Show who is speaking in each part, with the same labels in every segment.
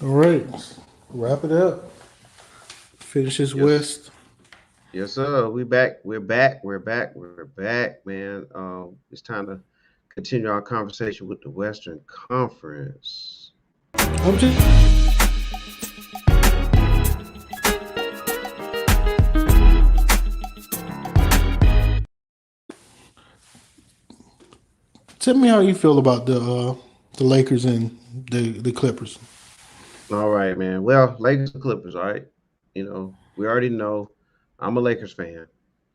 Speaker 1: All right, wrap it up. Finish this
Speaker 2: Yes,
Speaker 1: West.
Speaker 2: yes, sir. We back. We're back. We're back. We're back, man. It's time to continue our conversation with the Western Conference.
Speaker 1: I'm just trying to figure out how you feel about tell me how you feel about the Lakers and the Clippers.
Speaker 2: All right, man. Well, Lakers and Clippers. All right. We already know. I'm a Lakers fan.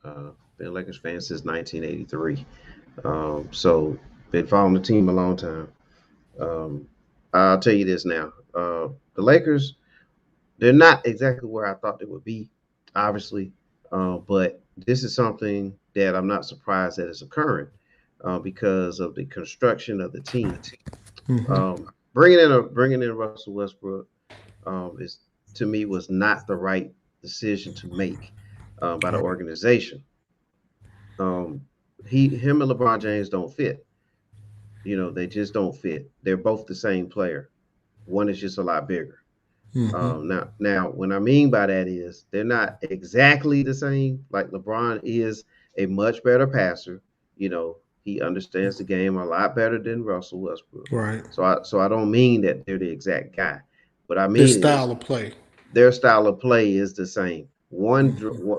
Speaker 2: Been a Lakers fan since 1983. So been following the team a long time. Um, I'll tell you this now. The Lakers, they're not exactly where I thought they would be, obviously. But this is something that I'm not surprised that is occurring because of the construction of the team.
Speaker 1: Hmm.
Speaker 2: Bringing in Russell Westbrook is to me was not the right decision to make by the
Speaker 1: Right.
Speaker 2: organization. Um, him and LeBron James don't fit. They just don't fit. They're both the same player. One is just a lot bigger.
Speaker 1: Hmm.
Speaker 2: Now, what I mean by that is they're not exactly the same. Like LeBron is a much better passer. He understands the game a lot better than Russell Westbrook.
Speaker 1: Right.
Speaker 2: So I don't mean that they're the exact guy. What I
Speaker 1: Their
Speaker 2: mean is
Speaker 1: style of play.
Speaker 2: their style of play is the same.
Speaker 1: Hmm.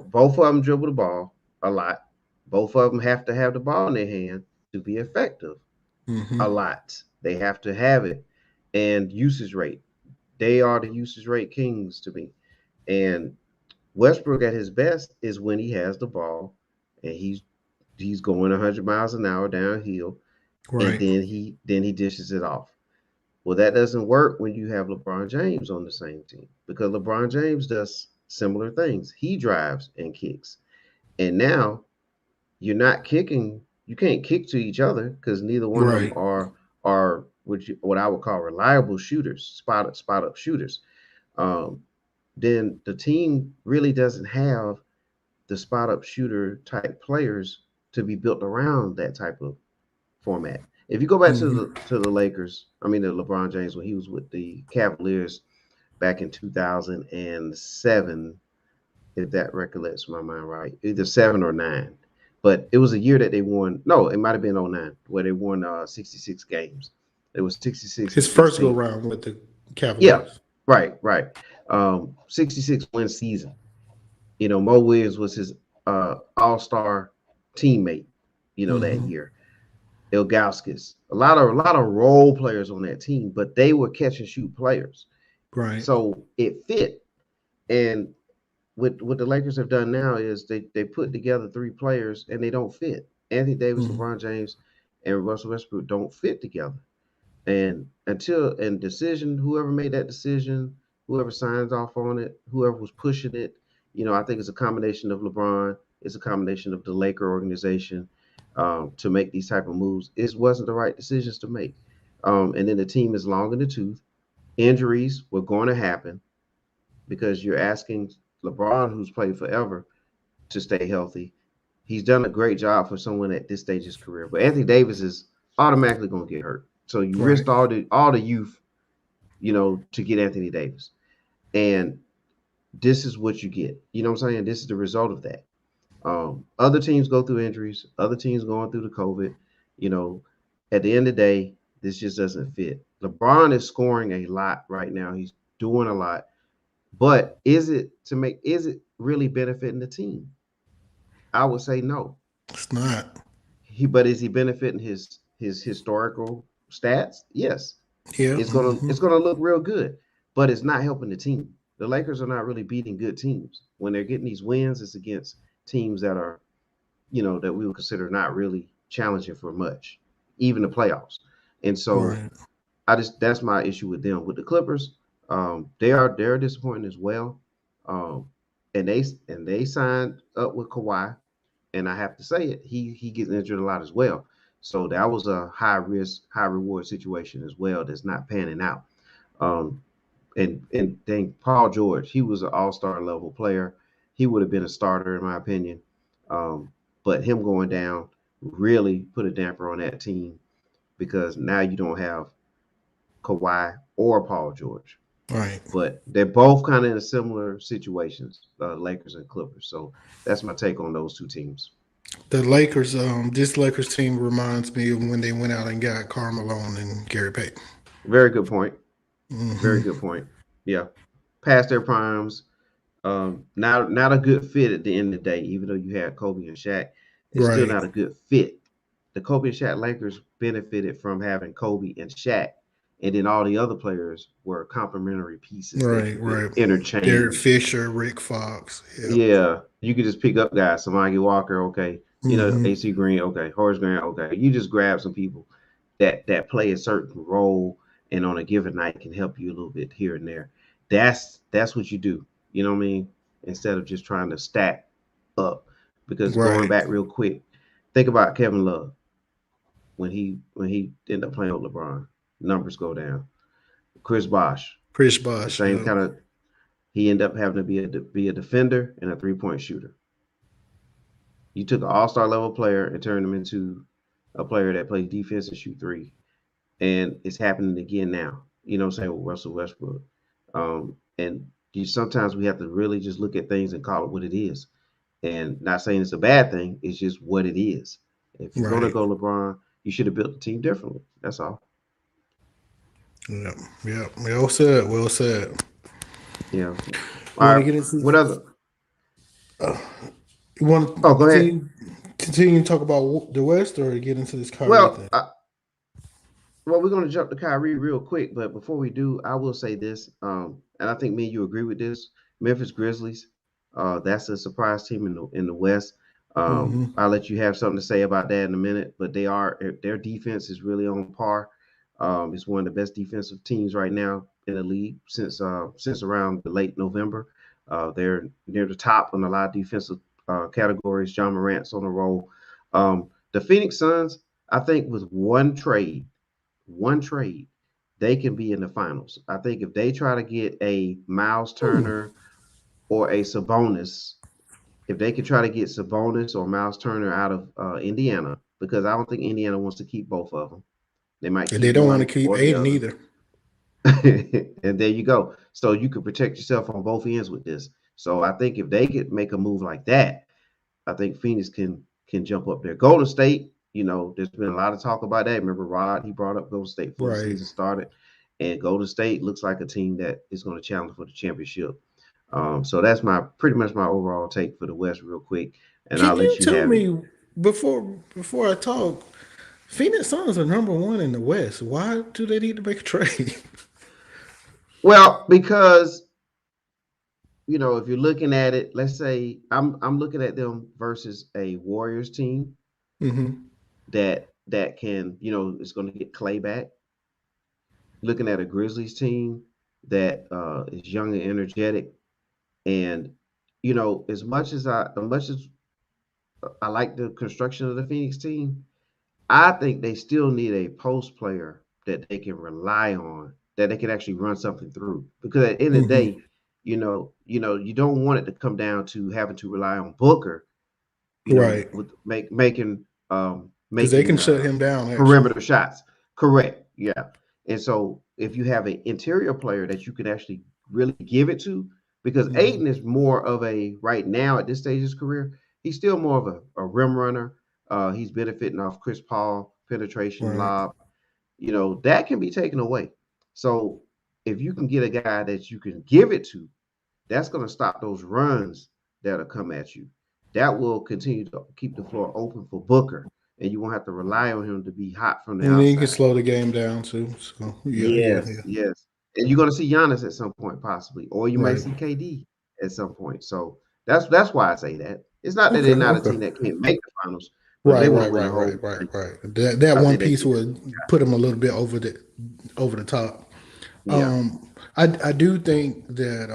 Speaker 2: Both of them dribble the ball a lot. Both of them have to have the ball in their hand to be effective a
Speaker 1: Hmm.
Speaker 2: lot. They have to have it, and usage rate. They are the usage rate kings to me. And Westbrook at his best is when he has the ball and he's going 100 miles an hour downhill, and
Speaker 1: Right.
Speaker 2: then he dishes it off. Well, that doesn't work when you have LeBron James on the same team because LeBron James does similar things. He drives and kicks, and now you're not kicking. You can't kick to each other because neither one of them
Speaker 1: Right.
Speaker 2: are what I would call reliable shooters, spot up shooters. Um, then the team really doesn't have the spot up shooter type players to be built around that type of format. If you go back to
Speaker 1: Hmm.
Speaker 2: the Lakers, I mean the LeBron James when he was with the Cavaliers back in 2007, if that recollects my mind right, either 7 or 9. But it was a year that they won. No, it might have been '09 where they won 66 games. It was 66 and
Speaker 1: His first go
Speaker 2: 16.
Speaker 1: round with the
Speaker 2: Yeah,
Speaker 1: Cavaliers.
Speaker 2: right. 66 win season. Mo Williams was his all star teammate. That
Speaker 1: Hmm.
Speaker 2: year. Ilgauskas, a lot of role players on that team, but they were catch and shoot players,
Speaker 1: Right.
Speaker 2: so it fit. And what the Lakers have done now is they put together three players and they don't fit. Anthony Davis,
Speaker 1: Hmm.
Speaker 2: LeBron James, and Russell Westbrook don't fit together. And decision, whoever made that decision, whoever signs off on it, whoever was pushing it, I think it's a combination of LeBron, it's a combination of the Laker organization to make these type of moves. It wasn't the right decisions to make. And then the team is long in the tooth. Injuries were going to happen because you're asking LeBron, who's played forever, to stay healthy. He's done a great job for someone at this stage of his career, but Anthony Davis is automatically going to get hurt. So you
Speaker 1: Right.
Speaker 2: risked all the youth, to get Anthony Davis. And this is what you get. You know what I'm saying? This is the result of that. Other teams go through injuries, other teams going through the COVID. You know, at the end of the day, this just doesn't fit. LeBron is scoring a lot right now. He's doing a lot. But is it really benefiting the team? I would say no.
Speaker 1: It's not.
Speaker 2: But is he benefiting his historical stats? Yes.
Speaker 1: Yeah.
Speaker 2: It's gonna
Speaker 1: Hmm.
Speaker 2: it's gonna look real good, but it's not helping the team. The Lakers are not really beating good teams. When they're getting these wins, it's against teams that are, that we would consider not really challenging for much, even the playoffs. And so
Speaker 1: Right.
Speaker 2: that's my issue with them. With the Clippers, they're disappointing as well. Um, and they signed up with Kawhi, and I have to say it, he gets injured a lot as well. So that was a high risk, high reward situation as well that's not panning out. Um, and then Paul George, he was an all star level player. He would have been a starter in my opinion. Um, but him going down really put a damper on that team because now you don't have Kawhi or Paul George.
Speaker 1: Right.
Speaker 2: But they're both kind of in similar situations, Lakers and Clippers. So that's my take on those two teams.
Speaker 1: The Lakers, this Lakers team reminds me of when they went out and got Carmelo and Gary Payton.
Speaker 2: Very good point. Very
Speaker 1: Hmm.
Speaker 2: good point. Yeah, past their primes. Not a good fit at the end of the day. Even though you had Kobe and Shaq, it's still
Speaker 1: Right.
Speaker 2: not a good fit. The Kobe and Shaq Lakers benefited from having Kobe and Shaq, and then all the other players were complementary pieces that
Speaker 1: Right.
Speaker 2: you could
Speaker 1: Right. Derek
Speaker 2: interchange.
Speaker 1: Fisher, Rick Fox. Yep.
Speaker 2: Yeah, you could just pick up guys, Samagi Walker, okay,
Speaker 1: Hmm.
Speaker 2: AC Green, okay, Horace Grant, okay. You just grab some people that play a certain role and on a given night can help you a little bit here and there. That's what you do. You know what I mean? Instead of just trying to stack up. Because going
Speaker 1: Right.
Speaker 2: back real quick, think about Kevin Love when he ended up playing with LeBron. Numbers go down. Chris Bosh,
Speaker 1: Chris
Speaker 2: the
Speaker 1: Bosh.
Speaker 2: same
Speaker 1: Yep.
Speaker 2: kind of. He ended up having to be a defender and a 3 point shooter. You took an all-star level player and turned him into a player that plays defense and shoot three, and it's happening again now. You know what I'm saying, with Russell Westbrook. And sometimes we have to really just look at things and call it what it is. And not saying it's a bad thing, it's just what it is. If you're gonna
Speaker 1: Right.
Speaker 2: go LeBron, you should have built the team differently. That's all.
Speaker 1: Yep. Yep. Well said. Well said.
Speaker 2: Yeah.
Speaker 1: You
Speaker 2: All
Speaker 1: want to
Speaker 2: right.
Speaker 1: get into?
Speaker 2: What other?
Speaker 1: Uh, you want
Speaker 2: Oh,
Speaker 1: to
Speaker 2: go ahead.
Speaker 1: continue to talk about the West, or get into this Kyrie
Speaker 2: Well,
Speaker 1: thing?
Speaker 2: well, we're going to jump to Kyrie real quick, but before we do, I will say this, and I think me and you agree with this. Memphis Grizzlies, that's a surprise team in the West.
Speaker 1: Hmm.
Speaker 2: I'll let you have something to say about that in a minute, but their defense is really on par. It's one of the best defensive teams right now in the league since around the late November. They're near the top on a lot of defensive categories. John Morant's on the roll. The Phoenix Suns, I think, with one trade, they can be in the finals. I think if they try to get a Miles
Speaker 1: Ooh.
Speaker 2: Turner or a Sabonis, if they could try to get Sabonis or Miles Turner out of Indiana, because I don't think Indiana wants to keep both of them. They might
Speaker 1: And
Speaker 2: keep
Speaker 1: they don't want to
Speaker 2: one
Speaker 1: keep
Speaker 2: or the
Speaker 1: Aiden
Speaker 2: other.
Speaker 1: either.
Speaker 2: And there you go. So you can protect yourself on both ends with this. So I think if they could make a move like that, I think Phoenix can jump up there. Golden State, there's been a lot of talk about that. Remember Rod, he brought up Golden State before the
Speaker 1: Right.
Speaker 2: season started, and Golden State looks like a team that is going to challenge for the championship. So that's my pretty much my overall take for the West, real quick, and I'll
Speaker 1: Can you
Speaker 2: let you
Speaker 1: tell
Speaker 2: have it.
Speaker 1: me before I talk? Phoenix Suns are number one in the West. Why do they need to make a trade?
Speaker 2: Well, because if you're looking at it, let's say I'm looking at them versus a Warriors team
Speaker 1: Hmm.
Speaker 2: that can is going to get Clay back. Looking at a Grizzlies team that is young and energetic, and as much as I like the construction of the Phoenix team, I think they still need a post player that they can rely on, that they can actually run something through. Because at the end of the
Speaker 1: Hmm.
Speaker 2: day, you don't want it to come down to having to rely on Booker,
Speaker 1: Right.
Speaker 2: with making
Speaker 1: Because they
Speaker 2: making
Speaker 1: can shut him down. Actually.
Speaker 2: perimeter shots. Correct. Yeah. And so if you have an interior player that you can actually really give it to, because
Speaker 1: Hmm.
Speaker 2: Aiden is more of a right now at this stage of his career, he's still more of a rim runner. He's benefiting off Chris Paul penetration,
Speaker 1: Right.
Speaker 2: lob. That can be taken away. So if you can get a guy that you can give it to, that's going to stop those runs that'll come at you. That will continue to keep the floor open for Booker, and you won't have to rely on him to be hot from the
Speaker 1: And then you can
Speaker 2: outside.
Speaker 1: slow the game down too. So yeah, yeah,
Speaker 2: Yes,
Speaker 1: yeah.
Speaker 2: yes. And you're going to see Giannis at some point, possibly, or you might
Speaker 1: Right.
Speaker 2: see KD at some point. So that's why I say that. It's not that
Speaker 1: Okay.
Speaker 2: they're not a
Speaker 1: Okay.
Speaker 2: team that can't make the finals, but if
Speaker 1: Right.
Speaker 2: they want
Speaker 1: Right.
Speaker 2: to win a
Speaker 1: Right.
Speaker 2: whole
Speaker 1: Right. Right.
Speaker 2: thing,
Speaker 1: Right. That
Speaker 2: I
Speaker 1: one
Speaker 2: think they
Speaker 1: piece
Speaker 2: can.
Speaker 1: would put them a little bit over the top.
Speaker 2: Yeah.
Speaker 1: I do think that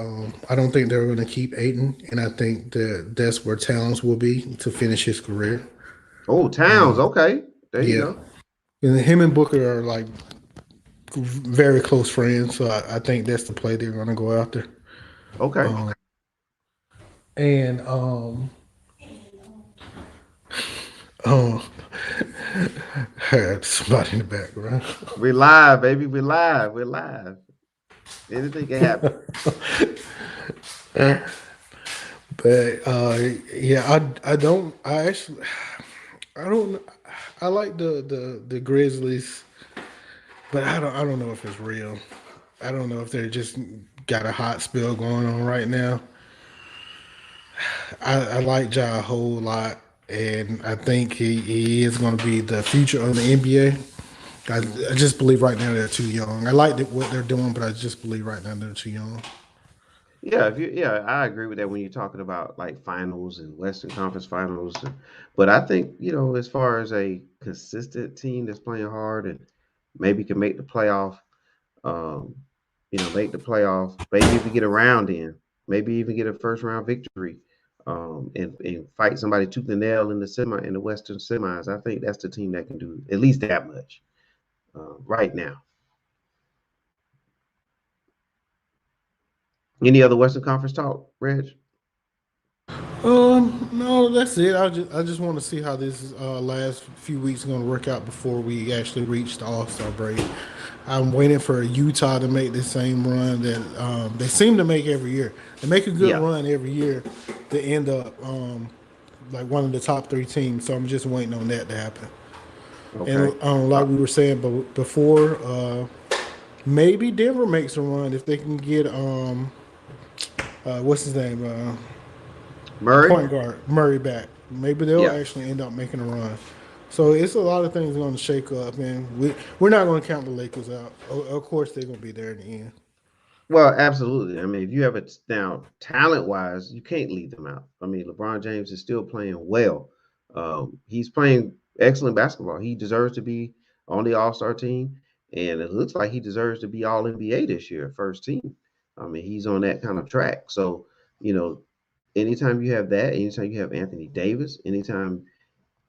Speaker 1: I don't think they're going to keep Aiton, and I think that that's where Towns will be to finish his career.
Speaker 2: Oh, Towns.
Speaker 1: Um,
Speaker 2: Okay, there you
Speaker 1: yeah,
Speaker 2: go.
Speaker 1: and him and Booker are like very close friends, so I think that's the play they're going to go after.
Speaker 2: Okay.
Speaker 1: Um, and um, had somebody in the background.
Speaker 2: We're live, baby. We're live. We're live. Anything can happen.
Speaker 1: But yeah, I actually I don't I like the Grizzlies, but I don't know if it's real. I don't know if they're just got a hot spell going on right now. I like Ja a whole lot, and I think he is going to be the future of the NBA. I just believe right now they're too young. I like what they're doing, but I just believe right now they're too young.
Speaker 2: Yeah, yeah, I agree with that when you're talking about like finals and Western Conference finals. But I think, as far as a consistent team that's playing hard and maybe can make the playoff, um, make the playoff, maybe even get a round in, maybe even get a first round victory, and fight somebody tooth and nail in the Western semis. I think that's the team that can do at least that much right now. Any other Western Conference talk, Reg?
Speaker 1: No, that's it. I just want to see how this last few weeks are going to work out before we actually reach the All Star break. I'm waiting for Utah to make the same run that they seem to make every year. They make a good
Speaker 2: Yeah.
Speaker 1: run every year to end up like one of the top three teams. So I'm just waiting on that to happen. And
Speaker 2: Okay.
Speaker 1: like
Speaker 2: Uh,
Speaker 1: we were saying before, maybe Denver makes a run if they can get what's his name, the
Speaker 2: Murray?
Speaker 1: point guard Murray back. Maybe they'll
Speaker 2: Yeah.
Speaker 1: actually end up making a run. So it's a lot of things going to shake up, and we're not going to count the Lakers out. Of course, they're going to be there in the end.
Speaker 2: Well, absolutely. I mean, if you have it now, talent wise, you can't leave them out. I mean, LeBron James is still playing well. He's playing excellent basketball. He deserves to be on the All Star team, and it looks like he deserves to be All NBA this year, first team. I mean, he's on that kind of track. So, you know, anytime you have that, anytime you have Anthony Davis, anytime,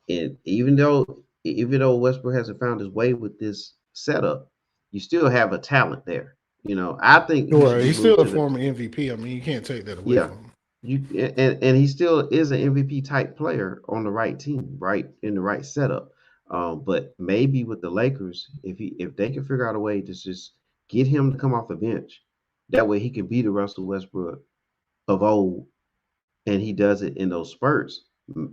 Speaker 2: and even though Westbrook hasn't found his way with this setup, you still have a talent there. I think he should
Speaker 1: Right,
Speaker 2: be
Speaker 1: he's still
Speaker 2: moved
Speaker 1: a
Speaker 2: to the
Speaker 1: former MVP. I mean, you can't take that away
Speaker 2: yeah.
Speaker 1: from him.
Speaker 2: And he still is an MVP type player on the right team, right in the right setup. But maybe with the Lakers, if they can figure out a way to just get him to come off the bench, that way he can be the Russell Westbrook of old, and he does it in those spurts.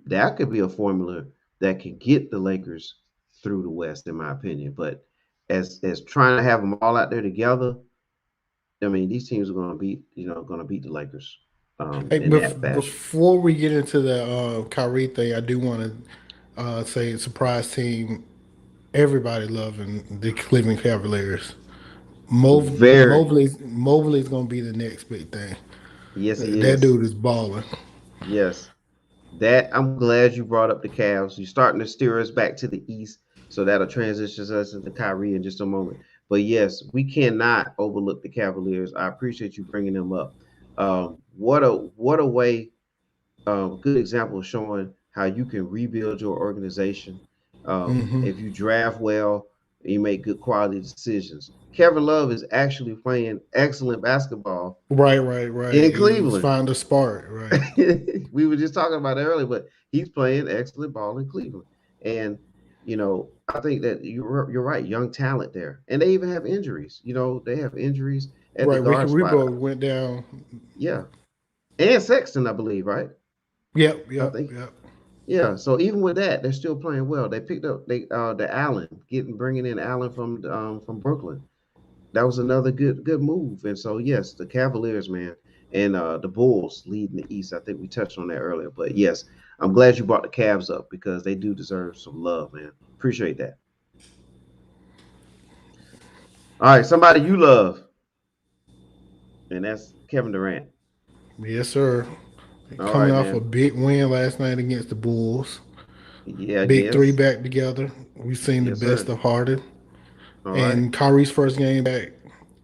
Speaker 2: That could be a formula that can get the Lakers through the West, in my opinion. But as trying to have them all out there together, I mean, these teams are going to beat the Lakers
Speaker 1: Hey,
Speaker 2: in that fashion.
Speaker 1: before we get into the Kyrie thing, I do want to say surprise team. Everybody loving the Cleveland Cavaliers.
Speaker 2: Very,
Speaker 1: Mobley's gonna be the next big thing.
Speaker 2: yes, he
Speaker 1: That
Speaker 2: is.
Speaker 1: dude is balling.
Speaker 2: Yes, that I'm glad you brought up the Cavs. You're starting to steer us back to the East, so that'll transition us into Kyrie in just a moment. But yes, we cannot overlook the Cavaliers. I appreciate you bringing them up. What a way good example of showing how you can rebuild your organization. If you draft well, you make good quality decisions. Kevin Love is actually playing excellent basketball
Speaker 1: Right.
Speaker 2: in
Speaker 1: He's
Speaker 2: Cleveland.
Speaker 1: found a spark. Right.
Speaker 2: We were just talking about it earlier, but he's playing excellent ball in Cleveland. And I think that you're right, young talent there, and they even have injuries. They have injuries at the
Speaker 1: Right. Ricky
Speaker 2: guard spot.
Speaker 1: Rubio went down.
Speaker 2: Yeah, and Sexton, I believe, right? I think
Speaker 1: Yep.
Speaker 2: Yeah, so even with that, they're still playing well. They picked up the Allen, bringing in Allen from Brooklyn. That was another good move. And so yes, the Cavaliers, man, and the Bulls leading the East. I think we touched on that earlier, but yes, I'm glad you brought the Cavs up because they do deserve some love, man. Appreciate that. All right, somebody you love, and that's Kevin Durant.
Speaker 1: Yes, sir.
Speaker 2: All
Speaker 1: Coming
Speaker 2: right,
Speaker 1: off a
Speaker 2: man.
Speaker 1: big win last night against the Bulls.
Speaker 2: Yeah,
Speaker 1: Big three
Speaker 2: yes,
Speaker 1: back together. We've seen the
Speaker 2: yes,
Speaker 1: best
Speaker 2: sir.
Speaker 1: of Harden.
Speaker 2: All right.
Speaker 1: And Kyrie's first game back,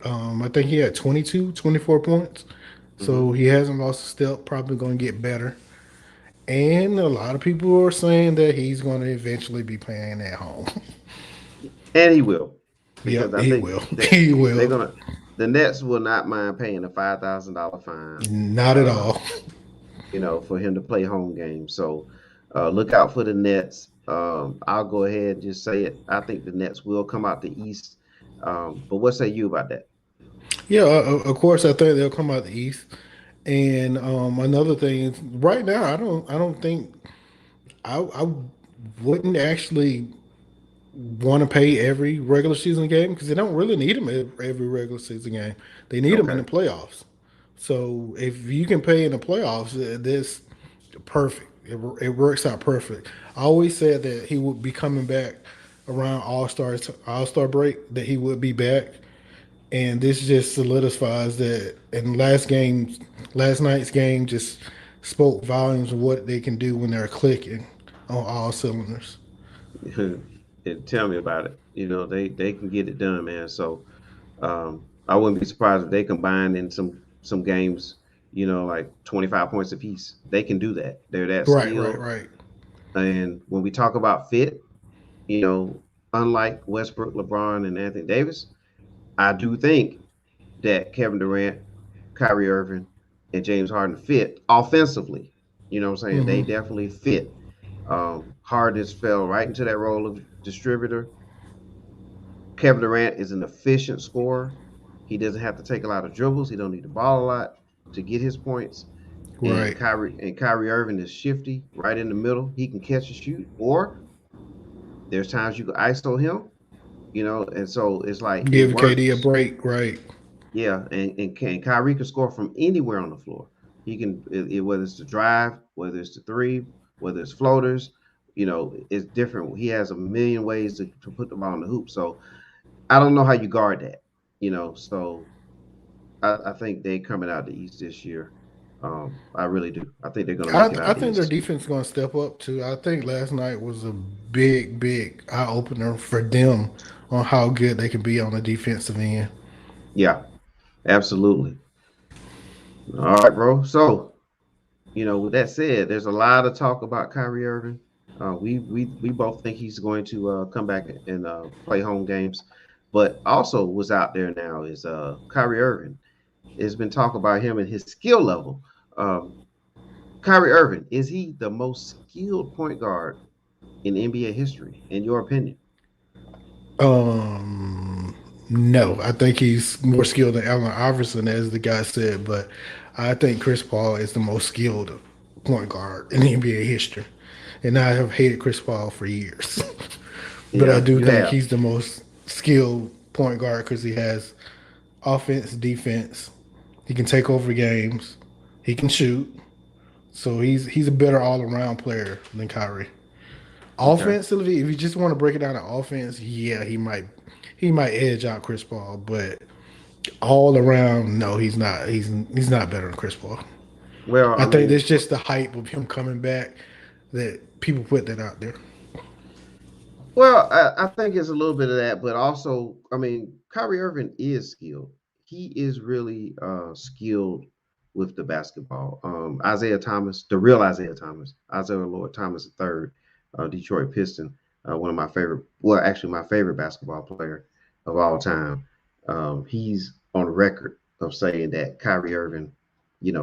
Speaker 1: I think he had 22, 24 points. So
Speaker 2: Hmm.
Speaker 1: he hasn't lost a step, probably going to get better. And a lot of people are saying that he's going to eventually be playing at home.
Speaker 2: And he will, because
Speaker 1: Yep,
Speaker 2: I
Speaker 1: he
Speaker 2: think
Speaker 1: will.
Speaker 2: that
Speaker 1: He
Speaker 2: they're
Speaker 1: will.
Speaker 2: gonna the Nets will not mind paying a $5,000 fine,
Speaker 1: Not at
Speaker 2: uh,
Speaker 1: all.
Speaker 2: for him to play home games. So look out for the Nets. I'll go ahead and just say it. I think the Nets will come out the East. But what say you about that?
Speaker 1: Yeah, of course, I think they'll come out the East. And another thing is, right now, I don't think I wouldn't actually want to pay every regular season game because they don't really need them every regular season game. They need them in the
Speaker 2: Okay.
Speaker 1: playoffs. So if you can pay in the playoffs, this perfect. It works out perfect. I always said that he would be coming back around All Star break. That he would be back, and this just solidifies that. And last night's game just spoke volumes of what they can do when they're clicking on all cylinders.
Speaker 2: And tell me about it. They can get it done, man. So I wouldn't be surprised if they combine in some games, like 25 points apiece. They can do that. They're that
Speaker 1: Right, right,
Speaker 2: skilled.
Speaker 1: right.
Speaker 2: And when we talk about fit, you know, unlike Westbrook, LeBron, and Anthony Davis, I do think that Kevin Durant, Kyrie Irving, and James Harden fit offensively. You know what I'm saying? They
Speaker 1: Hmm.
Speaker 2: definitely fit. Harden just fell right into that role of distributor. Kevin Durant is an efficient scorer. He doesn't have to take a lot of dribbles. He don't need the ball a lot to get his points. And
Speaker 1: Right.
Speaker 2: Kyrie Irving is shifty, right in the middle. He can catch and shoot, or there's times you can ISO him, and so it's like it
Speaker 1: Give KD a
Speaker 2: works.
Speaker 1: break. Right.
Speaker 2: Yeah, and Kyrie can score from anywhere on the floor. He can, whether it's the drive, whether it's the three, whether it's floaters, it's different. He has a million ways to put the ball in the hoop. So I don't know how you guard that, So I think they coming out the East this year. I really do. I think they're going to make it
Speaker 1: I
Speaker 2: out the
Speaker 1: think their
Speaker 2: East.
Speaker 1: defense is going to step up too. I think last night was a big eye opener for them on how good they can be on the defensive end.
Speaker 2: Yeah, absolutely. All right, bro. So with that said, there's a lot of talk about Kyrie Irving. We both think he's going to come back and play home games, but also what's out there now is Kyrie Irving. There's been talk about him and his skill level. Um, Kyrie Irving, is he the most skilled point guard in NBA history, in your opinion?
Speaker 1: Um, no, I think he's more skilled than Allen Iverson, as the guy said, but I think Chris Paul is the most skilled point guard in NBA history. And I have hated Chris Paul for years. But I
Speaker 2: Yeah,
Speaker 1: do
Speaker 2: you
Speaker 1: think
Speaker 2: have.
Speaker 1: he's the most skilled point guard because he has offense, defense. He can take over games. He can shoot. So he's a better all around player than Kyrie.
Speaker 2: Okay.
Speaker 1: Offensively, if you just want to break it down to offense, yeah, he might edge out Chris Paul, but all around, no, he's not. He's not better than Chris Paul.
Speaker 2: Well,
Speaker 1: I
Speaker 2: I
Speaker 1: think
Speaker 2: mean,
Speaker 1: there's just the hype of him coming back that people put that out there.
Speaker 2: Well, I think it's a little bit of that, but also, I mean, Kyrie Irving is skilled. He is really skilled with the basketball. Isaiah Thomas, the real Isaiah Thomas, Isaiah Lord Thomas III, Detroit Piston, one of my favorite, well, actually my favorite basketball player of all time. He's on record of saying that Kyrie Irving,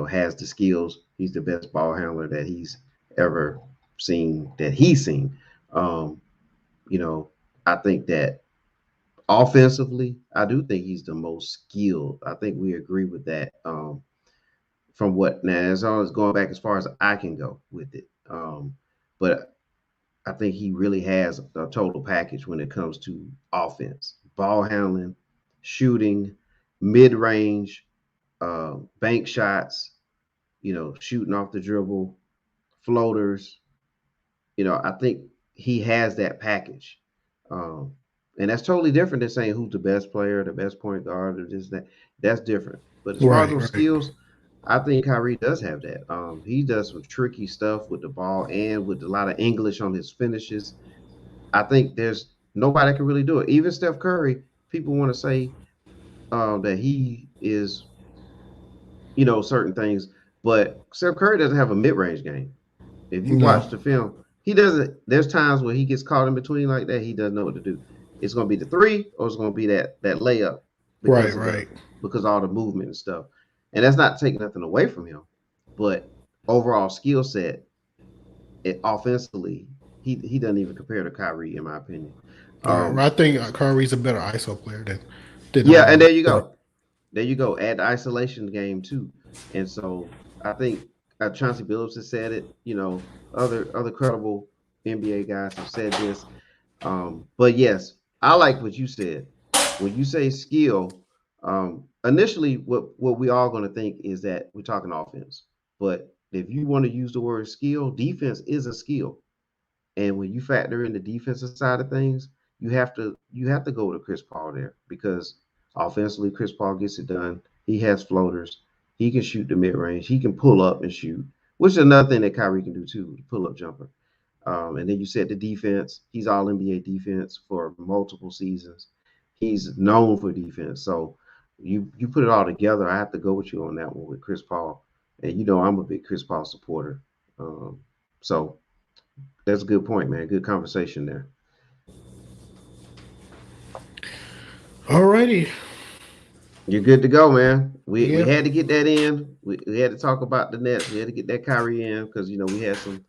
Speaker 2: has the skills. He's the best ball handler that he's ever seen, that he's seen. Um, you know, I think that offensively, I do think he's the most skilled. I think we agree with that. From what now, as long as going back as far as I can go with it. But I think he really has a total package when it comes to offense, ball handling, shooting, mid range, bank shots, shooting off the dribble, floaters, I think he has that package. Um, and that's totally different than saying who's the best player, the best point guard, or this, that. That's different. But as far as
Speaker 1: Right,
Speaker 2: those
Speaker 1: right.
Speaker 2: skills, I think Kyrie does have that. He does some tricky stuff with the ball and with a lot of English on his finishes. I think there's nobody can really do it. Even Steph Curry, people want to say that he is, certain things, but Steph Curry doesn't have a mid-range game. If you
Speaker 1: No.
Speaker 2: watch the film, he doesn't. There's times where he gets caught in between like that. He doesn't know what to do. It's going to be the three, or it's going to be that layup
Speaker 1: Right,
Speaker 2: because of
Speaker 1: right.
Speaker 2: all the movement and stuff. And that's not taking nothing away from him, but overall skill set, offensively, he doesn't even compare to Kyrie in my opinion.
Speaker 1: Right.
Speaker 2: Um,
Speaker 1: I think Kyrie's a better ISO player than
Speaker 2: yeah, and there you
Speaker 1: Steph.
Speaker 2: go. There you go. Add the isolation game too. And so I think Chauncey Billups has said it. Other credible NBA guys have said this. But yes, I like what you said. When you say skill, initially what we all going to think is that we're talking offense. But if you want to use the word skill, defense is a skill. And when you factor in the defensive side of things, you have to go to Chris Paul there because offensively, Chris Paul gets it done. He has floaters. He can shoot the mid range. He can pull up and shoot, which is another thing that Kyrie can do too, the pull up jumper. And then you said the defense. He's all NBA defense for multiple seasons. He's known for defense. So you put it all together. I have to go with you on that one with Chris Paul. And I'm a big Chris Paul supporter. So that's a good point, man. Good conversation there.
Speaker 1: Alrighty.
Speaker 2: You're good to go, man. We
Speaker 1: Yeah.
Speaker 2: had to get that in. We had to talk about the Nets. We had to get that Kyrie in because we had some.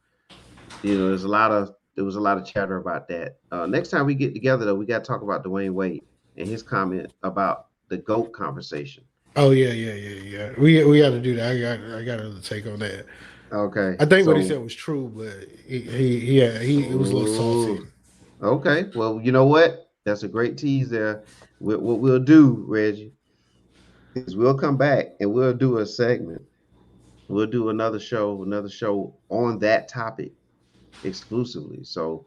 Speaker 2: There was a lot of chatter about that. Next time we get together, though, we got to talk about Dwayne Wade and his comment about the GOAT conversation.
Speaker 1: Oh yeah. We got to do that. I got to take on that.
Speaker 2: Okay,
Speaker 1: I think what he
Speaker 2: so
Speaker 1: said was true, but he it was a little saucy.
Speaker 2: ooh, okay. Well, you know what? That's a great tease there. What we'll do, Reggie, is we'll come back and we'll do a segment. We'll do another show on that topic exclusively. So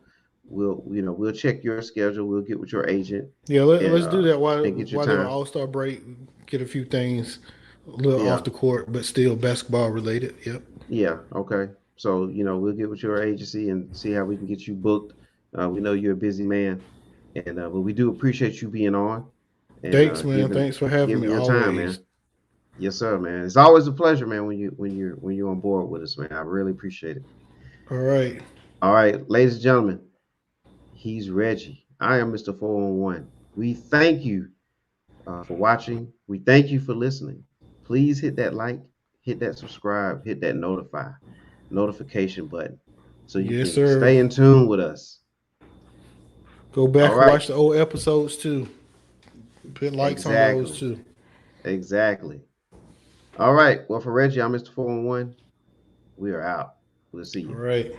Speaker 2: we'll check your schedule. We'll get with your agent
Speaker 1: Yeah,
Speaker 2: and
Speaker 1: let's do that while
Speaker 2: and get your
Speaker 1: while they're
Speaker 2: time.
Speaker 1: All Star break. Get a few things a little off
Speaker 2: Yeah,
Speaker 1: the court, but still basketball related. Yep.
Speaker 2: yeah, okay. So we'll get with your agency and see how we can get you booked. We know you're a busy man, and but we do appreciate you being on and
Speaker 1: Thanks, man.
Speaker 2: giving
Speaker 1: Thanks for having me.
Speaker 2: giving your time,
Speaker 1: Always.
Speaker 2: man. Yes, sir, man. It's always a pleasure, man, when you're on board with us, man. I really appreciate it.
Speaker 1: All right.
Speaker 2: All right, ladies and gentlemen, he's Reggie. I am Mr. 411. We thank you for watching. We thank you for listening. Please hit that like, hit that subscribe, hit that notification button so you
Speaker 1: Yes,
Speaker 2: can
Speaker 1: sir.
Speaker 2: stay in tune with us.
Speaker 1: Go
Speaker 2: All
Speaker 1: back and
Speaker 2: right.
Speaker 1: watch the old episodes too. Put likes on those
Speaker 2: Exactly.
Speaker 1: too.
Speaker 2: Exactly. All right. Well, for Reggie, I'm Mr. 411. We are out. We'll see
Speaker 1: All
Speaker 2: you.
Speaker 1: right.